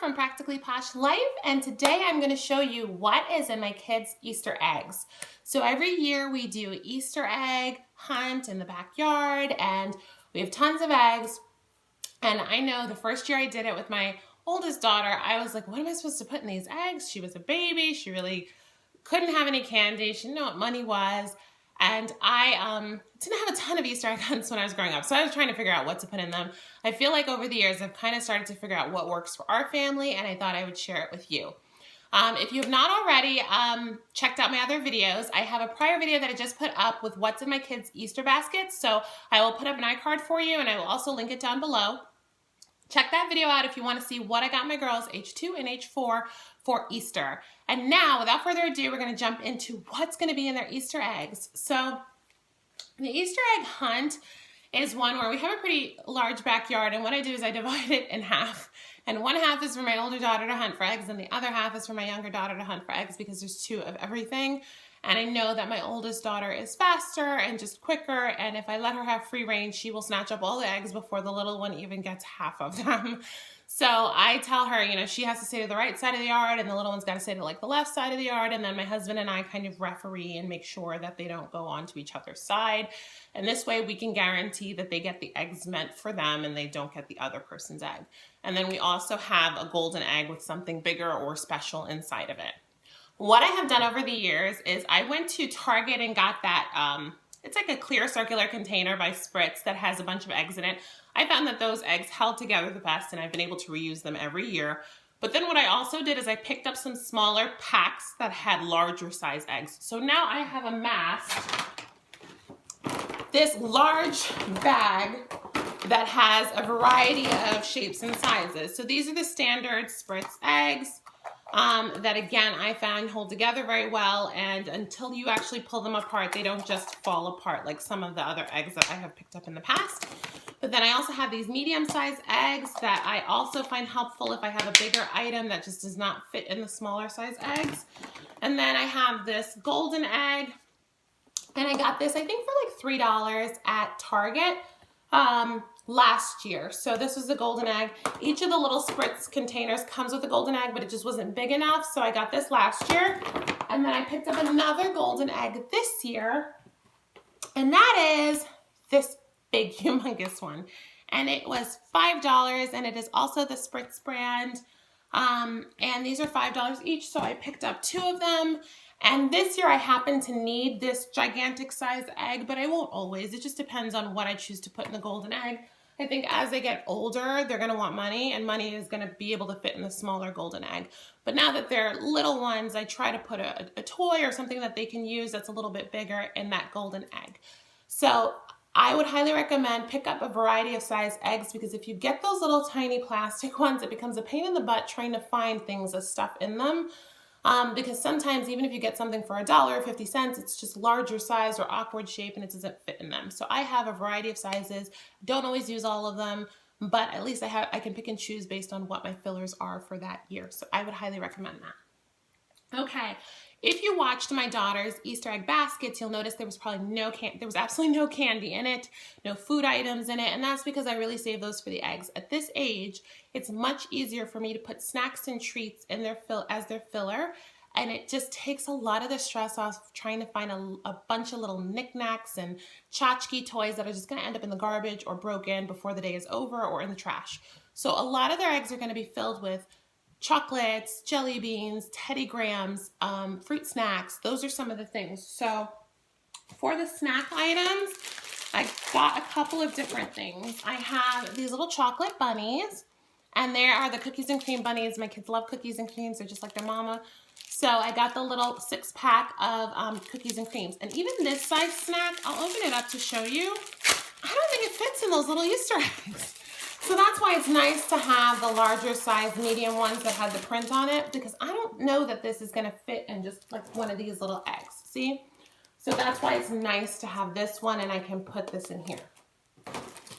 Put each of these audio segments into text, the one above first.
from Practically Posh Life, and today I'm going to show you what is in my kids' Easter eggs. So every year we do Easter egg hunt in the backyard, and we have tons of eggs. And I know the first year I did it with my oldest daughter, I was like, what am I supposed to put in these eggs? She was a baby. She really couldn't have any candy. She didn't know what money was. And I didn't have a ton of Easter egg hunts when I was growing up, so I was trying to figure out what to put in them. I feel like over the years, I've kind of started to figure out what works for our family, and I thought I would share it with you. If you have not already checked out my other videos, I have a prior video that I just put up with what's in my kids' Easter baskets, so I will put up an iCard for you, and I will also link it down below. Check that video out if you want to see what I got my girls, age 2 and age 4, for Easter. And now, without further ado, we're going to jump into what's going to be in their Easter eggs. So, the Easter egg hunt is one where we have a pretty large backyard, and what I do is I divide it in half. And one half is for my older daughter to hunt for eggs, and the other half is for my younger daughter to hunt for eggs, because there's 2 of everything. And I know that my oldest daughter is faster and just quicker, and if I let her have free range, she will snatch up all the eggs before the little one even gets half of them. So I tell her, you know, she has to stay to the right side of the yard, and the little one's got to stay to like the left side of the yard, and then my husband and I kind of referee and make sure that they don't go onto each other's side. And this way we can guarantee that they get the eggs meant for them and they don't get the other person's egg. And then we also have a golden egg with something bigger or special inside of it. What I have done over the years is I went to Target and got that, it's like a clear circular container by Spritz that has a bunch of eggs in it. I found that those eggs held together the best, and I've been able to reuse them every year. But then what I also did is I picked up some smaller packs that had larger size eggs. So now I have amassed this large bag that has a variety of shapes and sizes. So these are the standard Spritz eggs. That again, I found hold together very well, and until you actually pull them apart, they don't just fall apart like some of the other eggs that I have picked up in the past. But then I also have these medium-sized eggs that I also find helpful if I have a bigger item that just does not fit in the smaller size eggs. And then I have this golden egg, and I got this, I think, for like $3 at Target. Last year. So this was the golden egg. Each of the little Spritz containers comes with a golden egg, but it just wasn't big enough. So I got this last year. And then I picked up another golden egg this year. And that is this big, humongous one. And it was $5, and it is also the Spritz brand. And these are $5 each. So I picked up 2 of them. And this year I happen to need this gigantic size egg, but I won't always. It just depends on what I choose to put in the golden egg. I think as they get older, they're going to want money, and money is going to be able to fit in the smaller golden egg. But now that they're little ones, I try to put a toy or something that they can use that's a little bit bigger in that golden egg. So I would highly recommend pick up a variety of size eggs, because if you get those little tiny plastic ones, it becomes a pain in the butt trying to find things as stuff in them. Because sometimes even if you get something for $1 or 50 cents, it's just larger size or awkward shape and it doesn't fit in them. So I have a variety of sizes. Don't always use all of them, but at least I can pick and choose based on what my fillers are for that year. So I would highly recommend that. Okay, if you watched my daughter's Easter egg baskets, you'll notice there was probably there was absolutely no candy in it, no food items in it, and that's because I really save those for the eggs. At this age, it's much easier for me to put snacks and treats in as their filler, and it just takes a lot of the stress off trying to find a bunch of little knickknacks and tchotchke toys that are just going to end up in the garbage or broken before the day is over or in the trash. So a lot of their eggs are going to be filled with chocolates, jelly beans, Teddy Grahams, fruit snacks. Those are some of the things. So for the snack items, I got a couple of different things. I have these little chocolate bunnies, and there are the cookies and cream bunnies. My kids love cookies and creams. They're just like their mama. So I got the little 6-pack of cookies and creams. And even this size snack, I'll open it up to show you. I don't think it fits in those little Easter eggs. So that's why it's nice to have the larger size medium ones that have the print on it, because I don't know that this is going to fit in just like one of these little eggs. See? So that's why it's nice to have this one, and I can put this in here.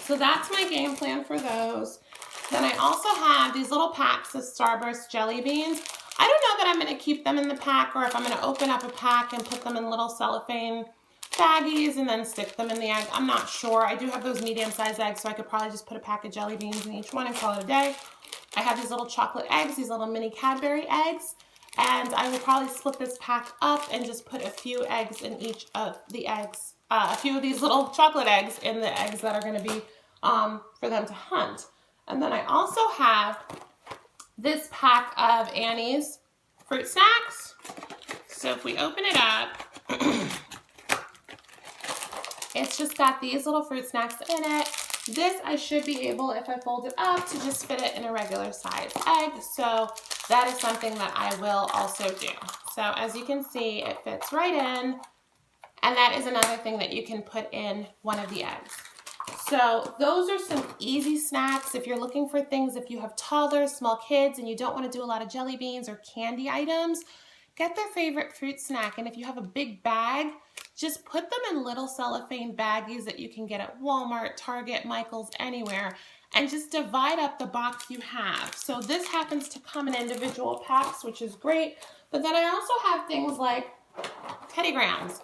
So that's my game plan for those. Then I also have these little packs of Starburst jelly beans. I don't know that I'm going to keep them in the pack, or if I'm going to open up a pack and put them in little cellophane baggies and then stick them in the egg. I'm not sure. I do have those medium-sized eggs, so I could probably just put a pack of jelly beans in each one and call it a day. I have these little chocolate eggs, these little mini Cadbury eggs, and I will probably split this pack up and just put a few eggs in each of the eggs, a few of these little chocolate eggs in the eggs that are going to be for them to hunt. And then I also have this pack of Annie's fruit snacks. So if we open it up, it's just got these little fruit snacks in it. This I should be able, if I fold it up, to just fit it in a regular size egg. So that is something that I will also do. So as you can see, it fits right in. And that is another thing that you can put in one of the eggs. So those are some easy snacks. If you're looking for things, if you have toddlers, small kids, and you don't want to do a lot of jelly beans or candy items, get their favorite fruit snack. And if you have a big bag, just put them in little cellophane baggies that you can get at Walmart, Target, Michael's, anywhere, and just divide up the box you have. So this happens to come in individual packs, which is great. But then I also have things like Teddy Grahams.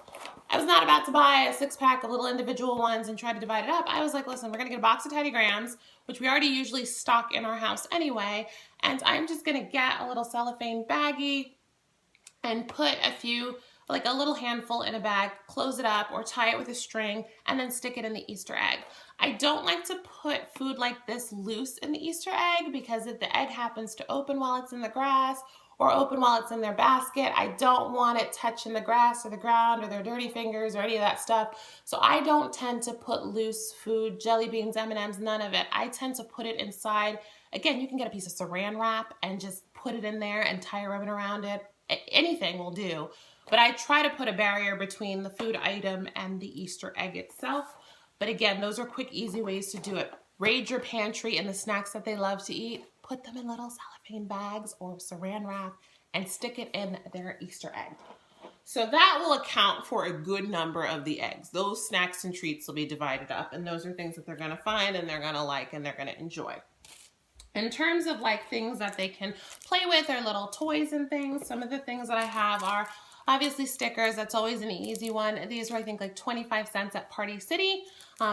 I was not about to buy a 6-pack of little individual ones and try to divide it up. I was like, listen, we're gonna get a box of Teddy Grahams, which we already usually stock in our house anyway, and I'm just gonna get a little cellophane baggie and put a few, like a little handful in a bag, close it up or tie it with a string, and then stick it in the Easter egg. I don't like to put food like this loose in the Easter egg because if the egg happens to open while it's in the grass or open while it's in their basket, I don't want it touching the grass or the ground or their dirty fingers or any of that stuff. So I don't tend to put loose food, jelly beans, M&Ms, none of it. I tend to put it inside. Again, you can get a piece of saran wrap and just put it in there and tie a ribbon around it. Anything will do. But I try to put a barrier between the food item and the Easter egg itself. But again, those are quick, easy ways to do it. Raid your pantry and the snacks that they love to eat. Put them in little cellophane bags or saran wrap and stick it in their Easter egg. So that will account for a good number of the eggs. Those snacks and treats will be divided up, and those are things that they're going to find and they're going to like and they're going to enjoy. In terms of like things that they can play with or little toys and things, some of the things that I have are obviously stickers. That's always an easy one. These are, I think, like 25 cents at Party City.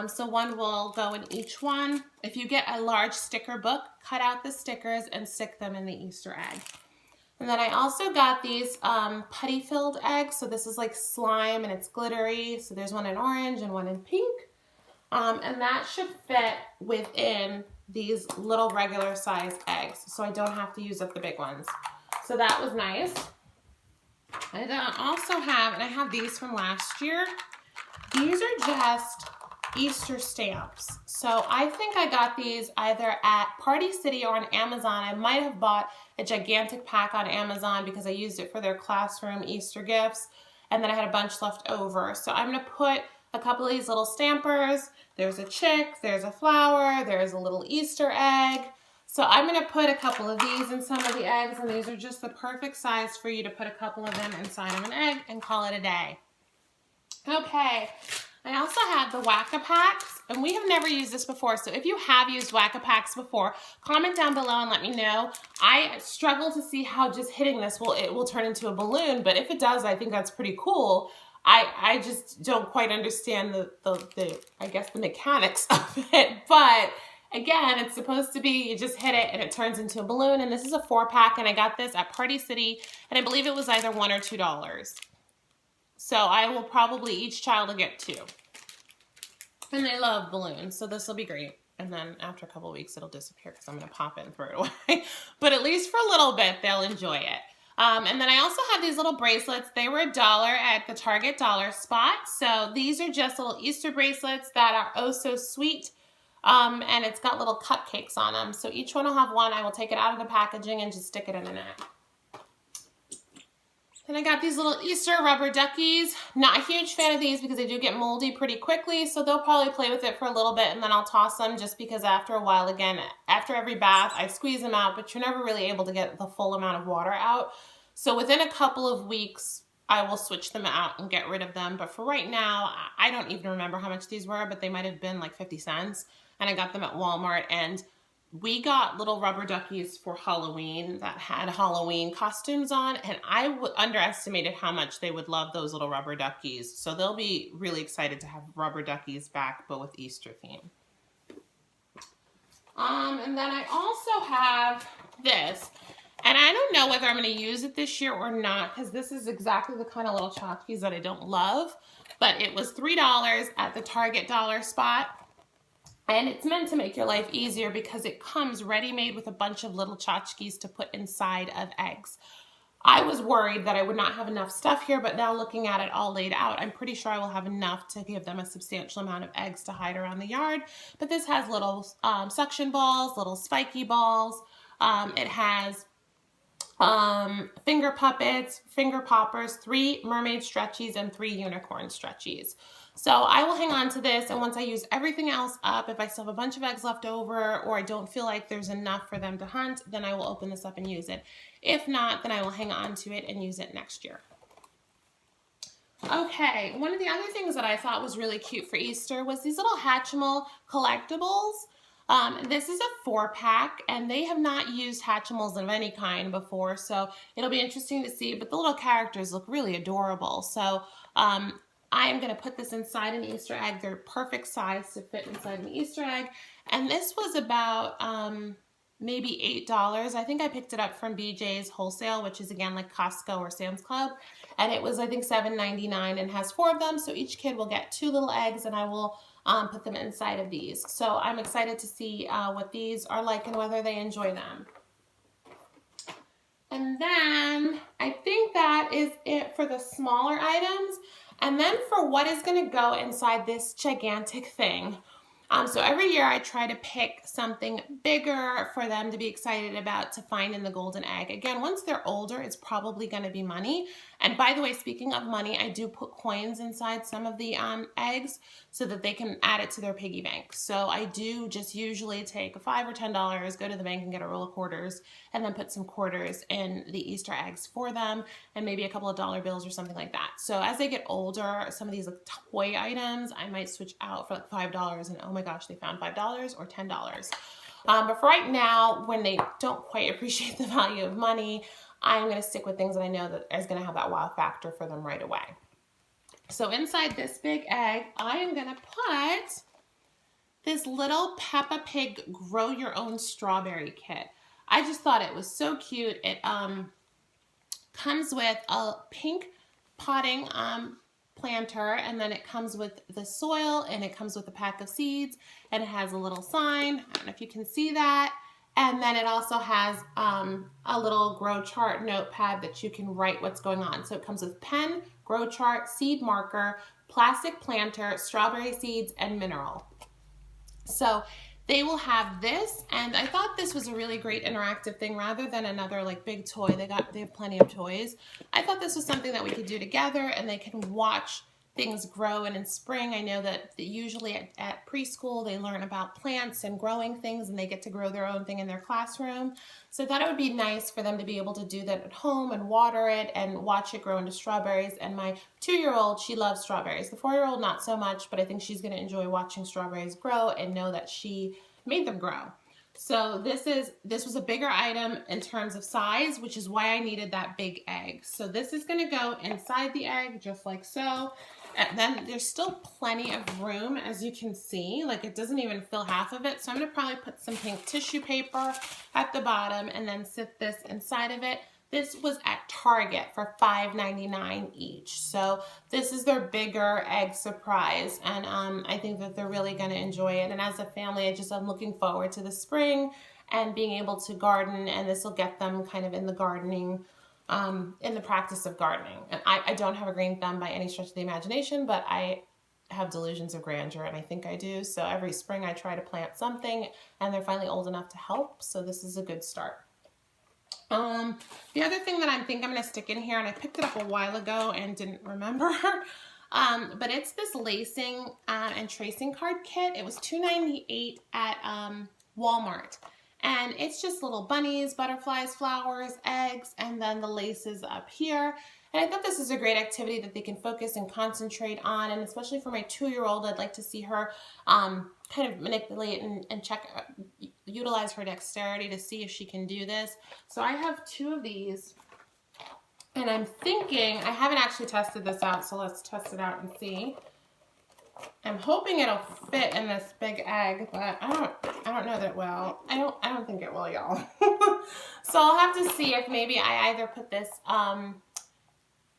So one will go in each one. If you get a large sticker book, cut out the stickers and stick them in the Easter egg. And then I also got these putty-filled eggs. So this is like slime and it's glittery. So there's one in orange and one in pink. And that should fit within these little regular size eggs. So I don't have to use up the big ones. So that was nice. I also have, and I have these from last year. These are just Easter stamps. So I think I got these either at Party City or on Amazon. I might have bought a gigantic pack on Amazon because I used it for their classroom Easter gifts. And then I had a bunch left over. So I'm gonna put a couple of these little stampers. There's a chick, there's a flower, there's a little Easter egg. So I'm going to put a couple of these in some of the eggs, and these are just the perfect size for you to put a couple of them inside of an egg and call it a day. Okay, I also have the Whack-A-Packs, and we have never used this before, so if you have used Whack-A-Packs before, comment down below and let me know. I struggle to see how just hitting this it will turn into a balloon, but if it does, I think that's pretty cool. I just don't quite understand the I guess the mechanics of it, but again, it's supposed to be, you just hit it and it turns into a balloon, and this is a 4-pack, and I got this at Party City, and I believe it was either $1 or $2. So I will probably, each child will get 2. And they love balloons, so this will be great. And then after a couple of weeks, it'll disappear because I'm going to pop it and throw it away. But at least for a little bit, they'll enjoy it. And then I also have these little bracelets. They were $1 at the Target dollar spot. So these are just little Easter bracelets that are oh so sweet. And it's got little cupcakes on them. So each one will have one. I will take it out of the packaging and just stick it in an egg. Then I got these little Easter rubber duckies. Not a huge fan of these because they do get moldy pretty quickly. So they'll probably play with it for a little bit and then I'll toss them just because after a while, again, after every bath, I squeeze them out, but you're never really able to get the full amount of water out. So within a couple of weeks, I will switch them out and get rid of them. But for right now, I don't even remember how much these were, but they might have been like 50 cents. And I got them at Walmart, and we got little rubber duckies for Halloween that had Halloween costumes on, and I underestimated how much they would love those little rubber duckies. So they'll be really excited to have rubber duckies back, but with Easter theme. And then I also have this. And I don't know whether I'm going to use it this year or not, because this is exactly the kind of little tchotchkes that I don't love. But it was $3 at the Target dollar spot. And it's meant to make your life easier because it comes ready-made with a bunch of little tchotchkes to put inside of eggs. I was worried that I would not have enough stuff here, but now looking at it all laid out, I'm pretty sure I will have enough to give them a substantial amount of eggs to hide around the yard. But this has little suction balls, little spiky balls. It has finger puppets, finger poppers, 3 mermaid stretchies, and 3 unicorn stretchies. So I will hang on to this, and once I use everything else up, if I still have a bunch of eggs left over or I don't feel like there's enough for them to hunt, then I will open this up and use it. If not, then I will hang on to it and use it next year. Okay, one of the other things that I thought was really cute for Easter was these little Hatchimal Collectibles. This is a 4-pack, and they have not used Hatchimals of any kind before, so it'll be interesting to see, but the little characters look really adorable. So I am going to put this inside an Easter egg. They're perfect size to fit inside an Easter egg, and this was about maybe $8. I think I picked it up from BJ's Wholesale, which is again like Costco or Sam's Club, and it was I think $7.99 and has 4 of them, so each kid will get 2 little eggs, and I will put them inside of these. So I'm excited to see what these are like and whether they enjoy them. And then I think that is it for the smaller items. And then for what is going to go inside this gigantic thing. So every year I try to pick something bigger for them to be excited about to find in the golden egg. Again, once they're older, it's probably going to be money. And by the way, speaking of money, I do put coins inside some of the eggs so that they can add it to their piggy bank. So I do just usually take $5 or $10, go to the bank and get a roll of quarters, and then put some quarters in the Easter eggs for them, and maybe a couple of dollar bills or something like that. So as they get older, some of these like toy items, I might switch out for like $5, and oh my gosh, they found $5 or $10. But for right now, when they don't quite appreciate the value of money, I'm going to stick with things that I know that is going to have that wow factor for them right away. So inside this big egg, I am going to put this little Peppa Pig Grow Your Own Strawberry Kit. I just thought it was so cute. It comes with a pink potting planter, and then it comes with the soil, and it comes with a pack of seeds, and it has a little sign. I don't know if you can see that. And then it also has a little grow chart notepad that you can write what's going on. So it comes with pen, grow chart, seed marker, plastic planter, strawberry seeds, and mineral. So they will have this, and I thought this was a really great interactive thing rather than another like big toy. They have plenty of toys. I thought this was something that we could do together, and they can watch things grow. And in spring, I know that usually at preschool, they learn about plants and growing things, and they get to grow their own thing in their classroom. So I thought it would be nice for them to be able to do that at home and water it and watch it grow into strawberries. And my 2-year-old, she loves strawberries. The 4-year-old, not so much, but I think she's going to enjoy watching strawberries grow and know that she made them grow. So this was a bigger item in terms of size, which is why I needed that big egg. So this is going to go inside the egg just like so. And then there's still plenty of room, as you can see, like it doesn't even fill half of it. So I'm going to probably put some pink tissue paper at the bottom and then sit this inside of it. This was at Target for $5.99 each. So this is their bigger egg surprise, and I think that they're really going to enjoy it. And as a family, I'm looking forward to the spring and being able to garden, and this will get them kind of in the gardening, in the practice of gardening. And I don't have a green thumb by any stretch of the imagination, but I have delusions of grandeur, and I think I do. So every spring I try to plant something, and they're finally old enough to help. So this is a good start. The other thing that I think I'm going to stick in here, and I picked it up a while ago and didn't remember, but it's this lacing and tracing card kit. It was $2.98 at Walmart. And it's just little bunnies, butterflies, flowers, eggs, and then the laces up here. And I thought this is a great activity that they can focus and concentrate on. And especially for my 2-year-old, I'd like to see her kind of manipulate and check, utilize her dexterity to see if she can do this. So I have 2 of these. And I'm thinking, I haven't actually tested this out, so let's test it out and see. I'm hoping it'll fit in this big egg, but I don't know that it will. I don't think it will, y'all. So I'll have to see if maybe I either put this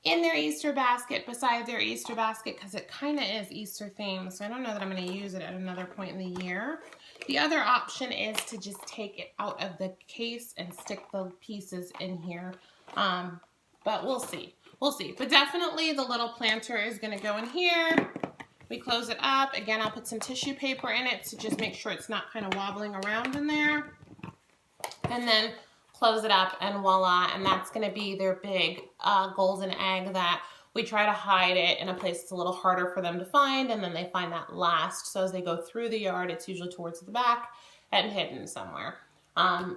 in their Easter basket, beside their Easter basket, because it kind of is Easter themed, so I don't know that I'm going to use it at another point in the year. The other option is to just take it out of the case and stick the pieces in here, but we'll see. We'll see. But definitely the little planter is going to go in here. We close it up. Again, I'll put some tissue paper in it to just make sure it's not kind of wobbling around in there. And then close it up, and voila, and that's going to be their big golden egg that we try to hide it in a place that's a little harder for them to find, and then they find that last. So as they go through the yard, it's usually towards the back and hidden somewhere.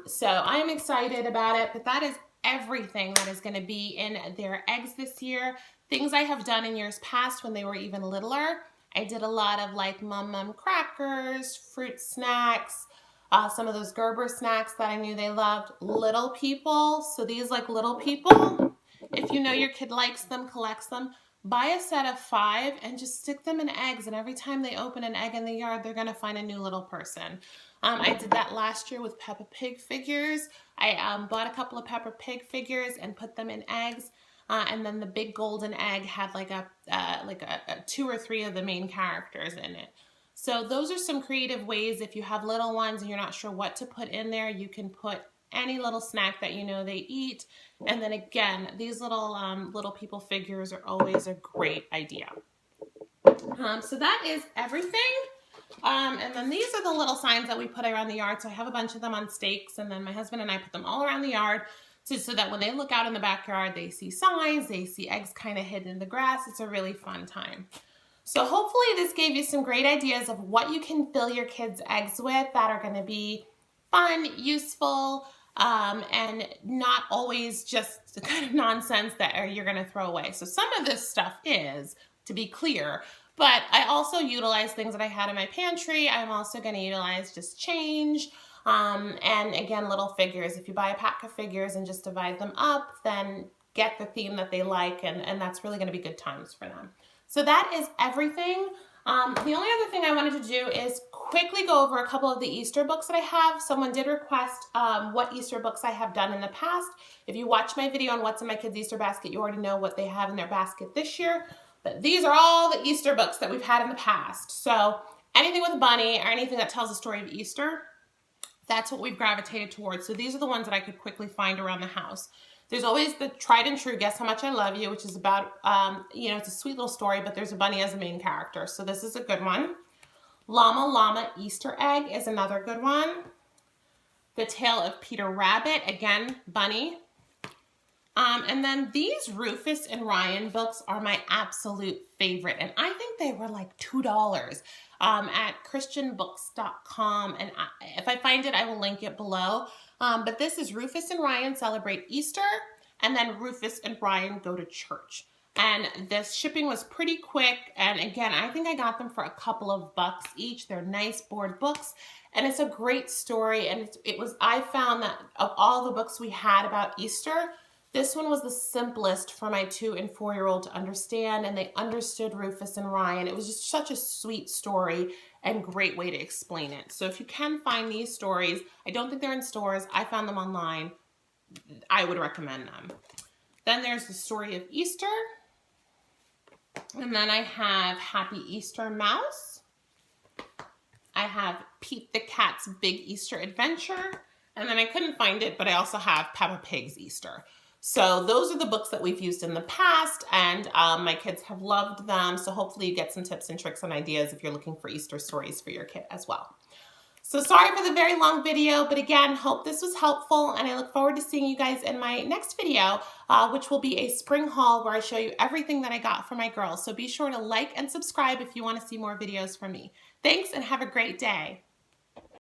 So I'm excited about it, but that is everything that is going to be in their eggs this year. Things I have done in years past when they were even littler. I did a lot of like Mum crackers, fruit snacks, some of those Gerber snacks that I knew they loved. Little people, so these like little people, if you know your kid likes them, collects them, buy a set of 5 and just stick them in eggs, and every time they open an egg in the yard, they're gonna find a new little person. I did that last year with Peppa Pig figures. I bought a couple of Peppa Pig figures and put them in eggs. And then the big golden egg had like a 2 or 3 of the main characters in it. So those are some creative ways. If you have little ones and you're not sure what to put in there, you can put any little snack that you know they eat. And then again, these little people figures are always a great idea. So that is everything. And then these are the little signs that we put around the yard. So I have a bunch of them on stakes, and then my husband and I put them all around the yard so that when they look out in the backyard, they see signs, they see eggs kind of hidden in the grass. It's a really fun time. So hopefully this gave you some great ideas of what you can fill your kids' eggs with that are going to be fun, useful, and not always just the kind of nonsense that you're going to throw away. So some of this stuff is, to be clear, but I also utilize things that I had in my pantry. I'm also going to utilize just change, and again, little figures. If you buy a pack of figures and just divide them up, then get the theme that they like, and that's really going to be good times for them. So that is everything. The only other thing I wanted to do is quickly go over a couple of the Easter books that I have. Someone did request what Easter books I have done in the past. If you watch my video on what's in my kids' Easter basket, you already know what they have in their basket this year. But these are all the Easter books that we've had in the past. So anything with a bunny or anything that tells the story of Easter, that's what we've gravitated towards. So these are the ones that I could quickly find around the house. There's always the tried and true Guess How Much I Love You, which is about, it's a sweet little story, but there's a bunny as a main character. So this is a good one. Llama Llama Easter Egg is another good one. The Tale of Peter Rabbit, again, bunny. And then these Rufus and Ryan books are my absolute favorite. And I think they were like $2 at christianbooks.com. And if I find it, I will link it below. But this is Rufus and Ryan Celebrate Easter, and then Rufus and Ryan Go to Church. And this shipping was pretty quick. And again, I think I got them for a couple of bucks each. They're nice board books, and it's a great story. And I found that of all the books we had about Easter, this one was the simplest for my 2- and 4-year-old to understand, and they understood Rufus and Ryan. It was just such a sweet story and great way to explain it. So if you can find these stories, I don't think they're in stores. I found them online. I would recommend them. Then there's the Story of Easter. And then I have Happy Easter Mouse. I have Pete the Cat's Big Easter Adventure. And then I couldn't find it, but I also have Peppa Pig's Easter. So those are the books that we've used in the past, and my kids have loved them. So hopefully you get some tips and tricks and ideas if you're looking for Easter stories for your kid as well. So sorry for the very long video, but again, hope this was helpful, and I look forward to seeing you guys in my next video, which will be a spring haul where I show you everything that I got for my girls. So be sure to like and subscribe if you want to see more videos from me. Thanks, and have a great day.